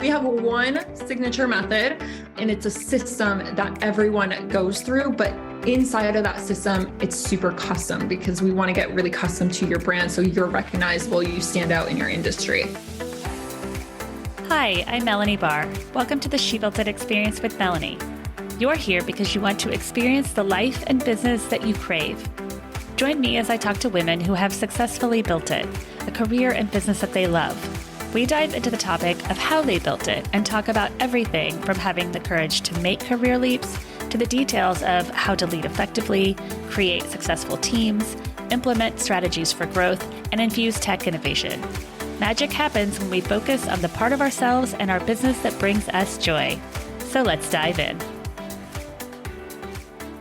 We have one signature method, and it's a system that everyone goes through, but inside of that system, it's super custom because we want to get really custom to your brand so you're recognizable, you stand out in your industry. Hi, I'm Melanie Barr. Welcome to the She Built It Experience with Melanie. You're here because you want to experience the life and business that you crave. Join me as I talk to women who have successfully built it, a career and business that they love. We dive into the topic of how they built it and talk about everything from having the courage to make career leaps to the details of how to lead effectively, create successful teams, implement strategies for growth, and infuse tech innovation. Magic happens when we focus on the part of ourselves and our business that brings us joy. So let's dive in.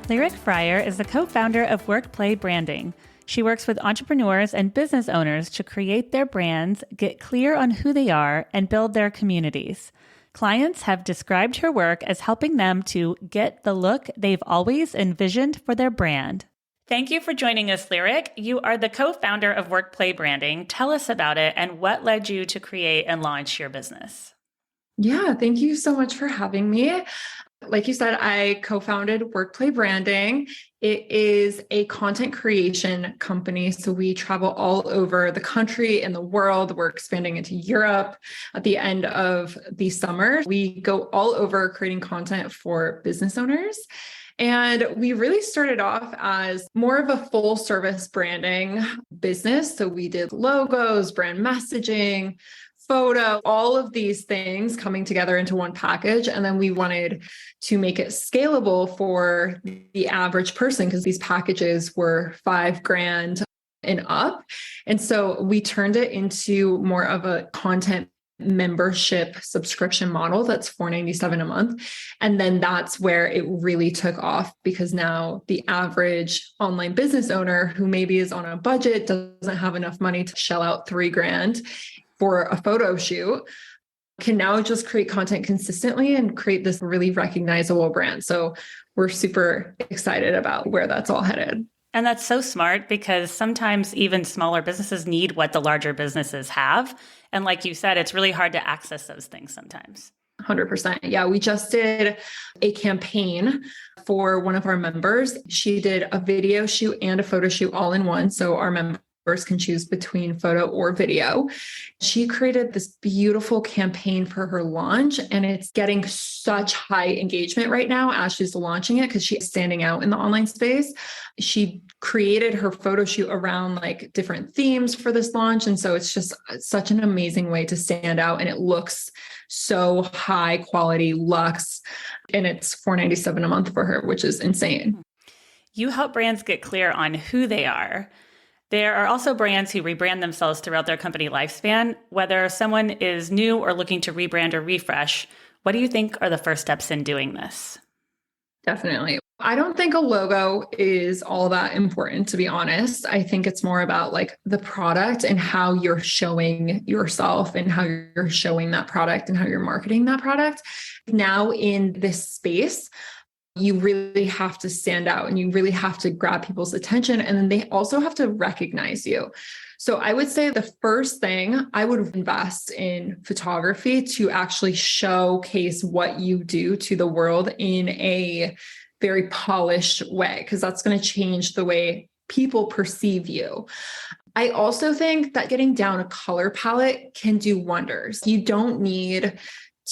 Lyrik Fryer is the co-founder of WorkPlay Branding. She works with entrepreneurs and business owners to create their brands, get clear on who they are, and build their communities. Clients have described her work as helping them to get the look they've always envisioned for their brand. Thank you for joining us, Lyrik. You are the co-founder of WorkPlay Branding. Tell us about it and what led you to create and launch your business. Yeah, thank you so much for having me. Like you said, I co-founded WorkPlay Branding. It is a content creation company. So we travel all over the country and the world. We're expanding into Europe at the end of the summer. We go all over creating content for business owners. And we really started off as more of a full service branding business. So we did logos, brand messaging, photo, all of these things coming together into one package. And then we wanted to make it scalable for the average person because these packages were $5,000 and up. And so we turned it into more of a content membership subscription model that's $497 a month. And then that's where it really took off because now the average online business owner who maybe is on a budget, doesn't have enough money to shell out $3,000 for a photo shoot, can now just create content consistently and create this really recognizable brand. So we're super excited about where that's all headed. And that's so smart because sometimes even smaller businesses need what the larger businesses have. And like you said, it's really hard to access those things sometimes. 100%. Yeah, we just did a campaign for one of our members. She did a video shoot and a photo shoot all in one. So our members can choose between photo or video. She created this beautiful campaign for her launch, and it's getting such high engagement right now as she's launching it because she's standing out in the online space. She created her photo shoot around like different themes for this launch. And so it's just such an amazing way to stand out. And it looks so high quality luxe. And it's $497 a month for her, which is insane. You help brands get clear on who they are. There are also brands who rebrand themselves throughout their company lifespan. Whether someone is new or looking to rebrand or refresh, what do you think are the first steps in doing this? Definitely. I don't think a logo is all that important, to be honest. I think it's more about like the product and how you're showing yourself and how you're showing that product and how you're marketing that product. Now in this space, you really have to stand out and you really have to grab people's attention. And then they also have to recognize you. So I would say the first thing I would invest in photography to actually showcase what you do to the world in a very polished way, because that's going to change the way people perceive you. I also think that getting down a color palette can do wonders. You don't need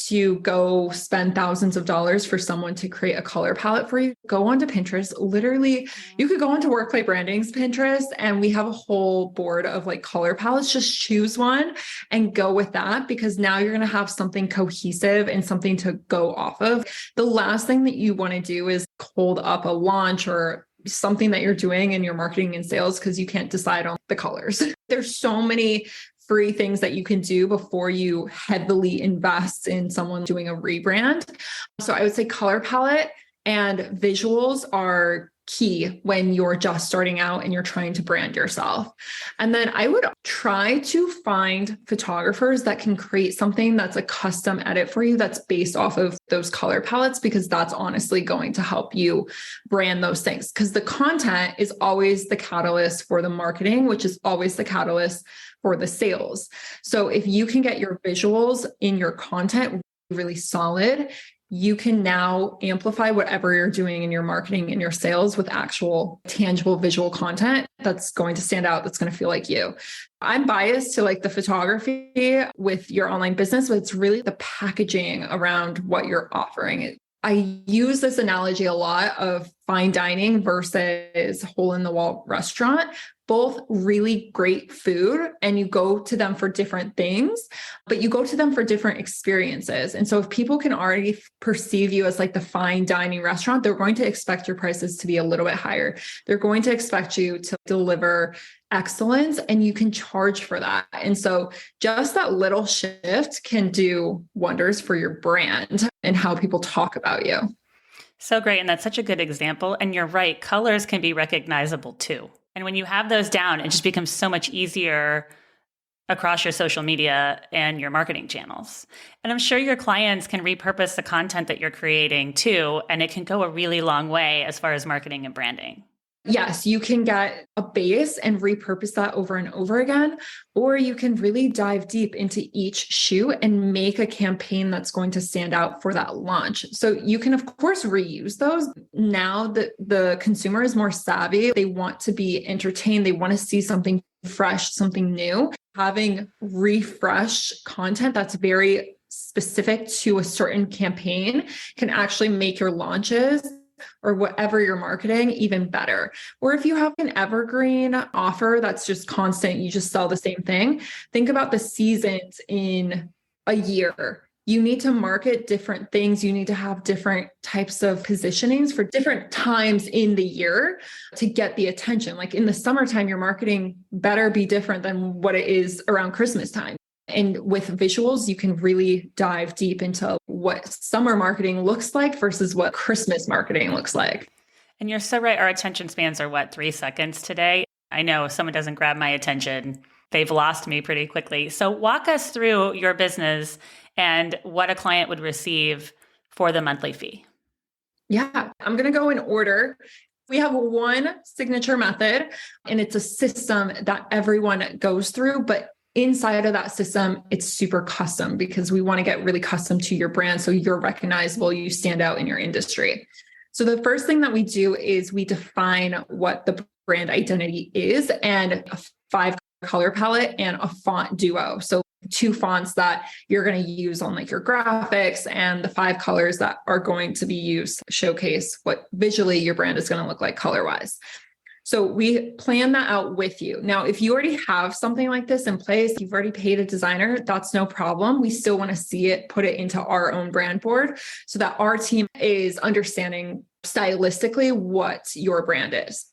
to go spend thousands of dollars for someone to create a color palette for you. Go onto Pinterest. Literally, you could go onto WorkPlay Branding's Pinterest and we have a whole board of like color palettes. Just choose one and go with that because now you're going to have something cohesive and something to go off of. The last thing that you want to do is hold up a launch or something that you're doing in your marketing and sales because you can't decide on the colors. There's so many free things that you can do before you heavily invest in someone doing a rebrand. So I would say color palette and visuals are key when you're just starting out and you're trying to brand yourself. And then I would try to find photographers that can create something that's a custom edit for you that's based off of those color palettes, because that's honestly going to help you brand those things. Because the content is always the catalyst for the marketing, which is always the catalyst for the sales. So if you can get your visuals in your content really solid, you can now amplify whatever you're doing in your marketing and your sales with actual tangible visual content that's going to stand out, that's going to feel like you. I'm biased to like the photography with your online business, but it's really the packaging around what you're offering. I use this analogy a lot of fine dining versus hole in the wall restaurant. Both really great food, and you go to them for different things, but you go to them for different experiences. And so if people can already perceive you as like the fine dining restaurant, they're going to expect your prices to be a little bit higher. They're going to expect you to deliver excellence, and you can charge for that. And so just that little shift can do wonders for your brand and how people talk about you. So great. And that's such a good example. And you're right. Colors can be recognizable too. And when you have those down, it just becomes so much easier across your social media and your marketing channels. And I'm sure your clients can repurpose the content that you're creating too, and it can go a really long way as far as marketing and branding. Yes, you can get a base and repurpose that over and over again, or you can really dive deep into each shoot and make a campaign that's going to stand out for that launch. So you can, of course, reuse those. Now that the consumer is more savvy, they want to be entertained. They want to see something fresh, something new. Having refreshed content that's very specific to a certain campaign can actually make your launches or whatever you're marketing even better. Or if you have an evergreen offer that's just constant, you just sell the same thing. Think about the seasons in a year. You need to market different things. You need to have different types of positionings for different times in the year to get the attention. Like in the summertime, your marketing better be different than what it is around Christmas time. And with visuals, you can really dive deep into what summer marketing looks like versus what Christmas marketing looks like. And you're so right. Our attention spans are 3 seconds today. I know if someone doesn't grab my attention, they've lost me pretty quickly. So walk us through your business and what a client would receive for the monthly fee. Yeah, I'm going to go in order. We have one signature method, and it's a system that everyone goes through, but inside of that system, it's super custom because we want to get really custom to your brand so you're recognizable, you stand out in your industry. So the first thing that we do is we define what the brand identity is and a 5 color palette and a font duo. So 2 fonts that you're going to use on like your graphics and the 5 colors that are going to be used to showcase what visually your brand is going to look like color-wise. So we plan that out with you. Now, if you already have something like this in place, you've already paid a designer, that's no problem. We still want to see it, put it into our own brand board so that our team is understanding stylistically what your brand is.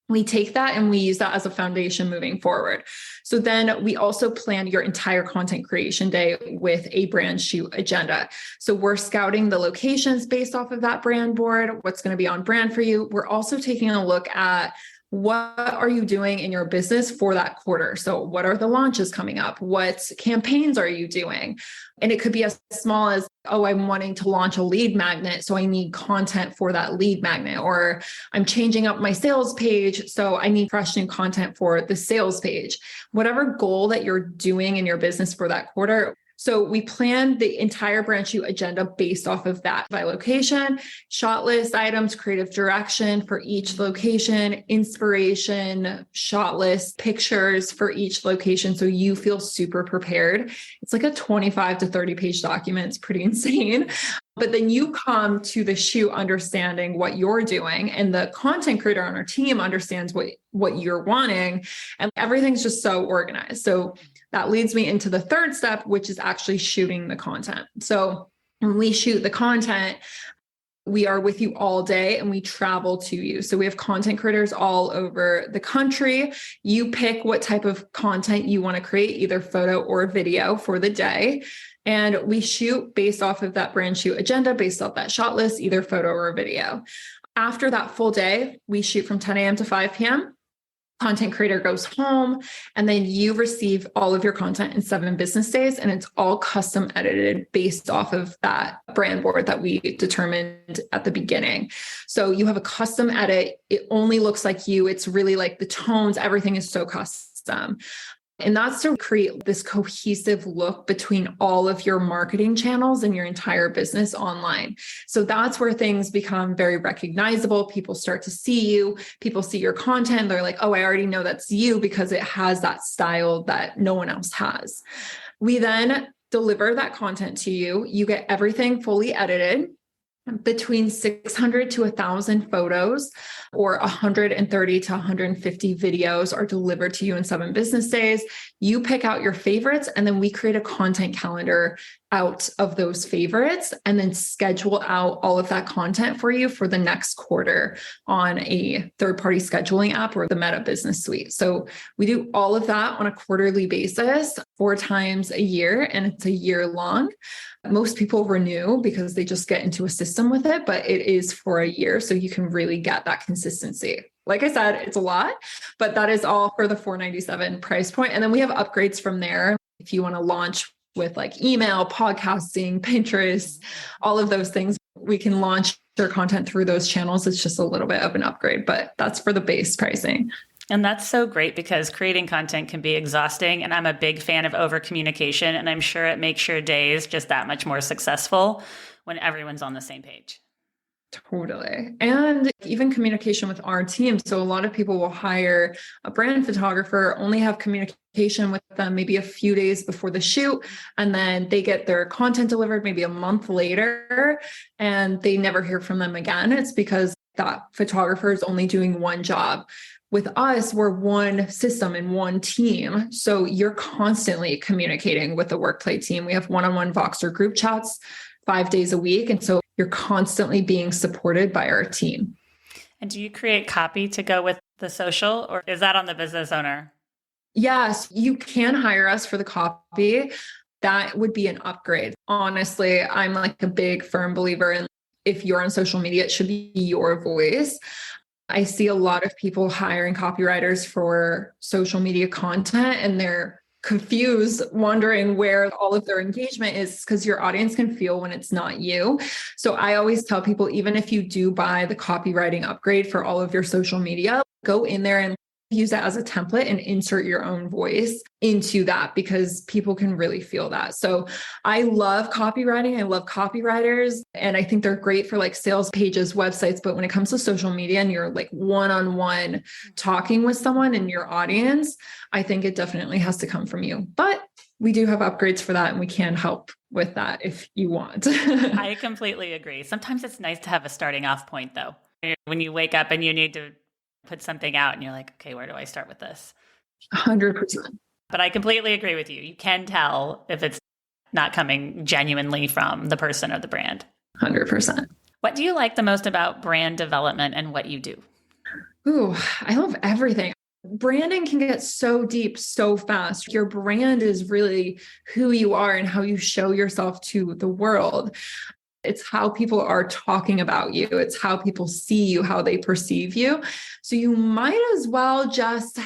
We take that and we use that as a foundation moving forward. So then we also plan your entire content creation day with a brand shoot agenda. So we're scouting the locations based off of that brand board, what's going to be on brand for you. We're also taking a look at what are you doing in your business for that quarter? So what are the launches coming up? What campaigns are you doing? And it could be as small as, oh, I'm wanting to launch a lead magnet, so I need content for that lead magnet. Or I'm changing up my sales page, so I need fresh new content for the sales page. Whatever goal that you're doing in your business for that quarter. So we plan the entire brand shoot agenda based off of that by location, shot list items, creative direction for each location, inspiration, shot list, pictures for each location. So you feel super prepared. It's like a 25 to 30 page document. It's pretty insane. But then you come to the shoot understanding what you're doing, and the content creator on our team understands what you're wanting, and everything's just so organized. So that leads me into the third step, which is actually shooting the content. So when we shoot the content, we are with you all day and we travel to you. So we have content creators all over the country. You pick what type of content you want to create, either photo or video for the day. And we shoot based off of that brand shoot agenda, based off that shot list, either photo or video. After that full day, we shoot from 10 a.m. to 5 p.m. Content creator goes home, and then you receive all of your content in 7 business days. And it's all custom edited based off of that brand board that we determined at the beginning. So you have a custom edit. It only looks like you. It's really like the tones, everything is so custom. And that's to create this cohesive look between all of your marketing channels and your entire business online. So that's where things become very recognizable. People start to see you. People see your content. They're like, oh, I already know that's you because it has that style that no one else has. We then deliver that content to you. You get everything fully edited. Between 600 to 1,000 photos or 130 to 150 videos are delivered to you in 7 business days. You pick out your favorites, and then we create a content calendar out of those favorites and then schedule out all of that content for you for the next quarter on a third-party scheduling app or the Meta Business Suite. So we do all of that on a quarterly basis, 4 times a year, and it's a year long. Most people renew because they just get into a system with it, but it is for a year. So you can really get that consistency. Like I said, it's a lot, but that is all for the $497 price point. And then we have upgrades from there. If you want to launch with like email, podcasting, Pinterest, all of those things, we can launch your content through those channels. It's just a little bit of an upgrade, but that's for the base pricing. And that's so great because creating content can be exhausting. And I'm a big fan of over communication. And I'm sure it makes your days just that much more successful when everyone's on the same page. Totally. And even communication with our team. So a lot of people will hire a brand photographer, only have communication with them maybe a few days before the shoot, and then they get their content delivered maybe a month later and they never hear from them again. It's because that photographer is only doing one job. With us, we're one system and one team. So you're constantly communicating with the WorkPlay team. We have one-on-one Voxer group chats 5 days a week. And so you're constantly being supported by our team. And do you create copy to go with the social, or is that on the business owner? Yes, you can hire us for the copy. That would be an upgrade. Honestly, I'm like a big firm believer in if you're on social media, it should be your voice. I see a lot of people hiring copywriters for social media content, and they're confused, wondering where all of their engagement is, because your audience can feel when it's not you. So I always tell people, even if you do buy the copywriting upgrade for all of your social media, go in there and use that as a template and insert your own voice into that, because people can really feel that. So I love copywriting. I love copywriters, and I think they're great for like sales pages, websites. But when it comes to social media and you're like one-on-one talking with someone in your audience, I think it definitely has to come from you. But we do have upgrades for that, and we can help with that if you want. I completely agree. Sometimes it's nice to have a starting off point though. When you wake up and you need to put something out and you're like, okay, where do I start with this? 100%. But I completely agree with you. You can tell if it's not coming genuinely from the person or the brand. 100%. What do you like the most about brand development and what you do? Ooh, I love everything. Branding can get so deep so fast. Your brand is really who you are and how you show yourself to the world. It's how people are talking about you. It's how people see you, how they perceive you. So you might as well just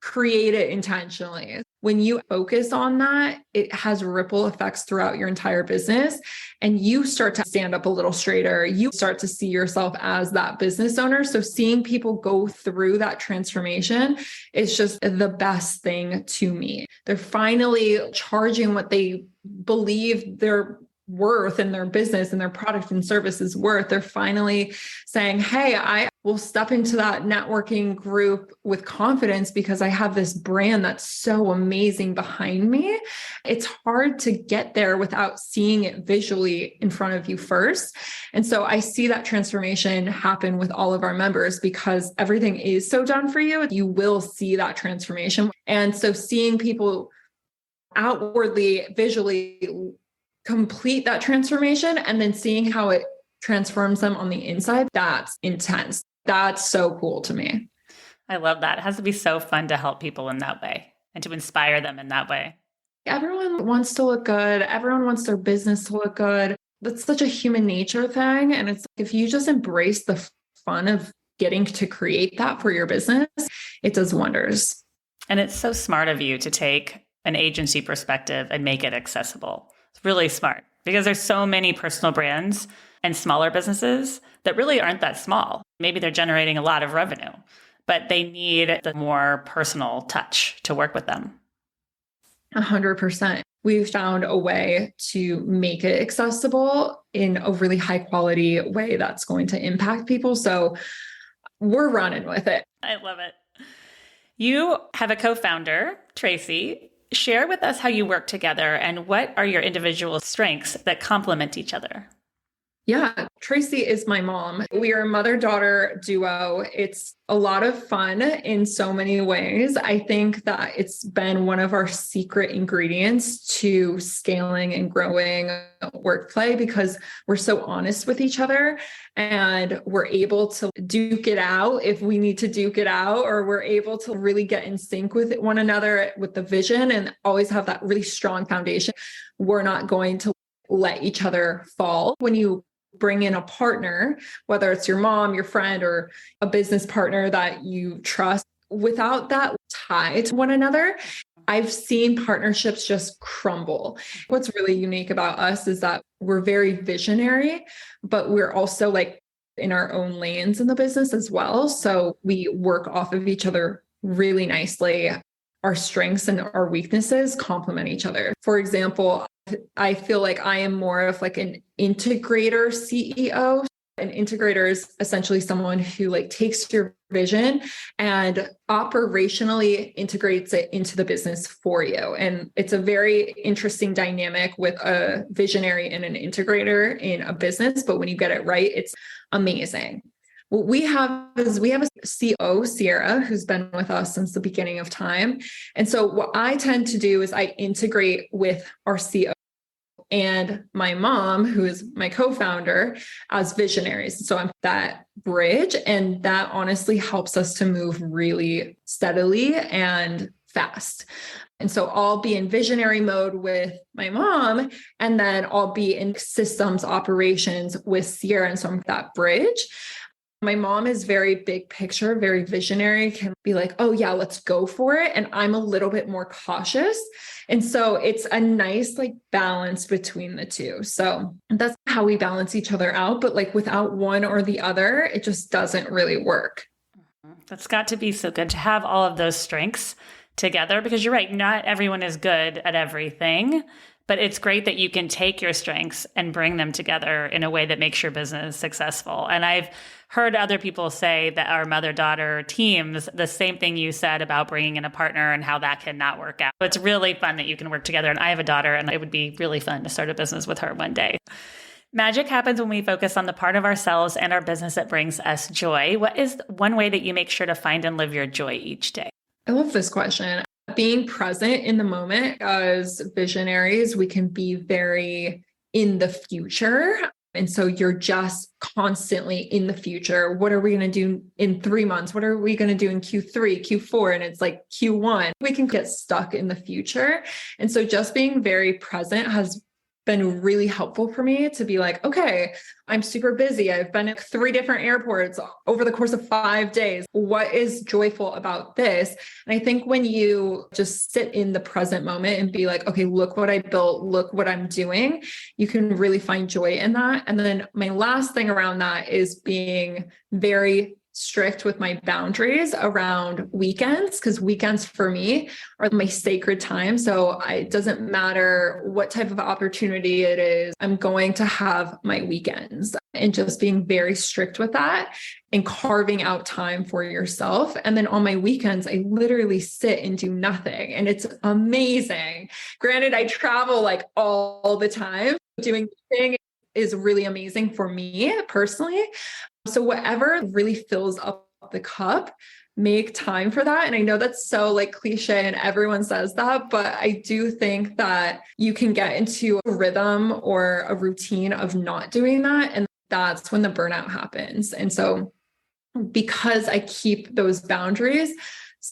create it intentionally. When you focus on that, it has ripple effects throughout your entire business, and you start to stand up a little straighter. You start to see yourself as that business owner. So seeing people go through that transformation is just the best thing to me. They're finally charging what they believe they're worth in their business and their product and service is worth. They're finally saying, hey, I will step into that networking group with confidence because I have this brand that's so amazing behind me. It's hard to get there without seeing it visually in front of you first. And so I see that transformation happen with all of our members because everything is so done for you. You will see that transformation. And so seeing people outwardly, visually complete that transformation and then seeing how it transforms them on the inside, that's intense. That's so cool to me. I love that. It has to be so fun to help people in that way and to inspire them in that way. Everyone wants to look good. Everyone wants their business to look good. That's such a human nature thing. And it's like, if you just embrace the fun of getting to create that for your business, it does wonders. And it's so smart of you to take an agency perspective and make it accessible. It's really smart because there's so many personal brands and smaller businesses that really aren't that small. Maybe they're generating a lot of revenue, but they need the more personal touch to work with them. 100%. We've found a way to make it accessible in a really high quality way that's going to impact people. So we're running with it. I love it. You have a co-founder, Tracy. Share with us how you work together and what are your individual strengths that complement each other. Yeah, Tracy is my mom. We are a mother-daughter duo. It's a lot of fun in so many ways. I think that it's been one of our secret ingredients to scaling and growing WorkPlay because we're so honest with each other and we're able to duke it out if we need to duke it out, or we're able to really get in sync with one another with the vision and always have that really strong foundation. We're not going to let each other fall. When you bring in a partner, whether it's your mom, your friend, or a business partner that you trust, without that tie to one another, I've seen partnerships just crumble. What's really unique about us is that we're very visionary, but we're also like in our own lanes in the business as well. So we work off of each other really nicely. Our strengths and our weaknesses complement each other. For example, I feel like I am more of like an integrator CEO. An integrator is essentially someone who like takes your vision and operationally integrates it into the business for you. And it's a very interesting dynamic with a visionary and an integrator in a business. But when you get it right, it's amazing. What we have is we have a CO, Sierra, who's been with us since the beginning of time. And so what I tend to do is I integrate with our CO and my mom, who is my co-founder, as visionaries. So I'm that bridge, and that honestly helps us to move really steadily and fast. And so I'll be in visionary mode with my mom, and then I'll be in systems operations with Sierra. And so I'm that bridge. My mom is very big picture, very visionary, can be like, oh yeah, let's go for it. And I'm a little bit more cautious. And so it's a nice like balance between the two. So that's how we balance each other out. But like without one or the other, it just doesn't really work. That's got to be so good to have all of those strengths together, because you're right, not everyone is good at everything. But it's great that you can take your strengths and bring them together in a way that makes your business successful. And I've heard other people say that our mother-daughter teams, the same thing you said about bringing in a partner and how that cannot work out. It's really fun that you can work together. And I have a daughter, and it would be really fun to start a business with her one day. Magic happens when we focus on the part of ourselves and our business that brings us joy. What is one way that you make sure to find and live your joy each day? I love this question. Being present in the moment. As visionaries, we can be very in the future. And so you're just constantly in the future. What are we going to do in 3 months? What are we going to do in Q3, Q4? And it's like Q1. We can get stuck in the future. And so just being very present has been really helpful for me to be like, okay, I'm super busy. I've been at 3 different airports over the course of 5 days. What is joyful about this? And I think when you just sit in the present moment and be like, okay, look what I built, look what I'm doing, you can really find joy in that. And then my last thing around that is being very strict with my boundaries around weekends, because weekends for me are my sacred time. So it doesn't matter what type of opportunity it is, I'm going to have my weekends, and just being very strict with that and carving out time for yourself. And then on my weekends, I literally sit and do nothing. And it's amazing. Granted, I travel like all the time. Doing nothing is really amazing for me personally. So whatever really fills up the cup, make time for that. And I know that's so like cliche and everyone says that, but I do think that you can get into a rhythm or a routine of not doing that. And that's when the burnout happens. And so because I keep those boundaries,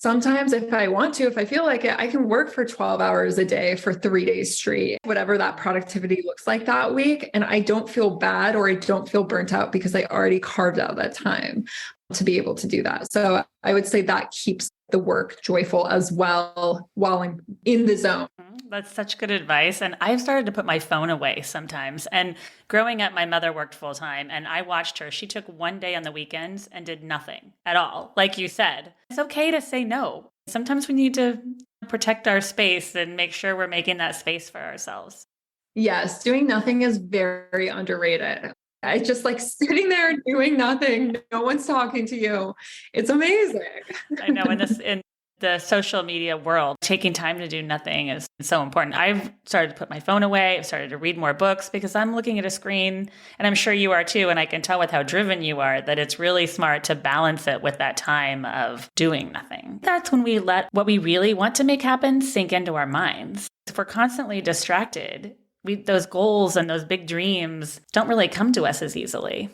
sometimes if I want to, if I feel like it, I can work for 12 hours a day for 3 days straight, whatever that productivity looks like that week. And I don't feel bad or I don't feel burnt out because I already carved out that time to be able to do that. So I would say that keeps the work joyful as well while I'm in the zone. That's such good advice. And I've started to put my phone away sometimes. And growing up, my mother worked full time and I watched her. She took one day on the weekends and did nothing at all. Like you said, it's okay to say no. Sometimes we need to protect our space and make sure we're making that space for ourselves. Yes, doing nothing is very underrated. It's just like sitting there doing nothing. No one's talking to you. It's amazing. I know in the social media world, taking time to do nothing is so important. I've started to put my phone away. I've started to read more books because I'm looking at a screen, and I'm sure you are too. And I can tell with how driven you are that it's really smart to balance it with that time of doing nothing. That's when we let what we really want to make happen sink into our minds. If we're constantly distracted, those goals and those big dreams don't really come to us as easily.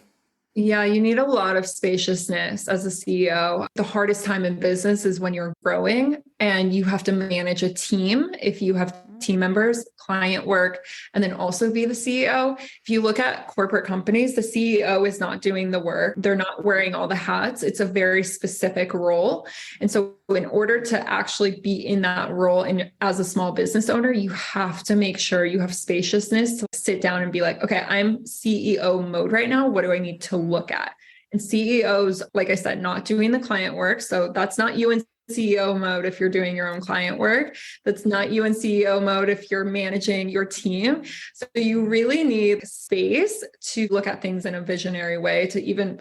Yeah, you need a lot of spaciousness as a CEO. The hardest time in business is when you're growing and you have to manage a team. If you have team members, client work, and then also be the CEO. If you look at corporate companies, the CEO is not doing the work. They're not wearing all the hats. It's a very specific role. And so in order to actually be in that role and as a small business owner, you have to make sure you have spaciousness to sit down and be like, okay, I'm CEO mode right now. What do I need to look at? And CEOs, like I said, not doing the client work. So that's not you in CEO mode if you're doing your own client work. That's not you in CEO mode if you're managing your team. So you really need space to look at things in a visionary way to even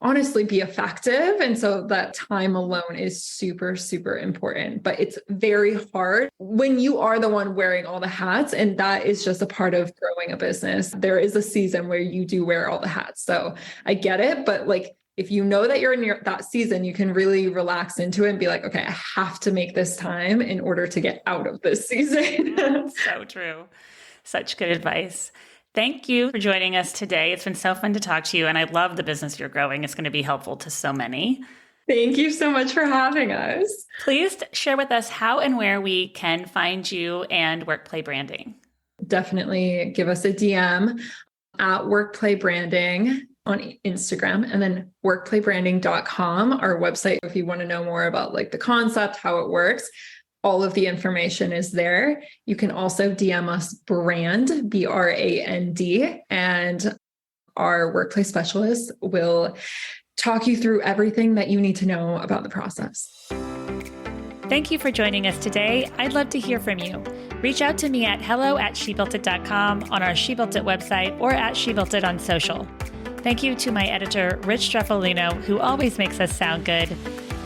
honestly be effective. And so that time alone is super, super important, but it's very hard when you are the one wearing all the hats. And that is just a part of growing a business. There is a season where you do wear all the hats. So I get it, but like, if you know that you're in that season, you can really relax into it and be like, okay, I have to make this time in order to get out of this season. So true. Such good advice. Thank you for joining us today. It's been so fun to talk to you. And I love the business you're growing. It's going to be helpful to so many. Thank you so much for having us. Please share with us how and where we can find you and WorkPlay Branding. Definitely give us a DM at WorkPlay Branding on Instagram, and then workplaybranding.com, our website. If you want to know more about like the concept, how it works, all of the information is there. You can also DM us Brand, BRAND, and our workplace specialist will talk you through everything that you need to know about the process. Thank you for joining us today. I'd love to hear from you. Reach out to me at hello@shebuiltit.com on our She Built It website or at She Built It on social. Thank you to my editor, Rich Streffolino, who always makes us sound good.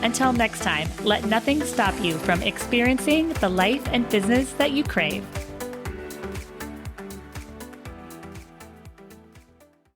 Until next time, let nothing stop you from experiencing the life and business that you crave.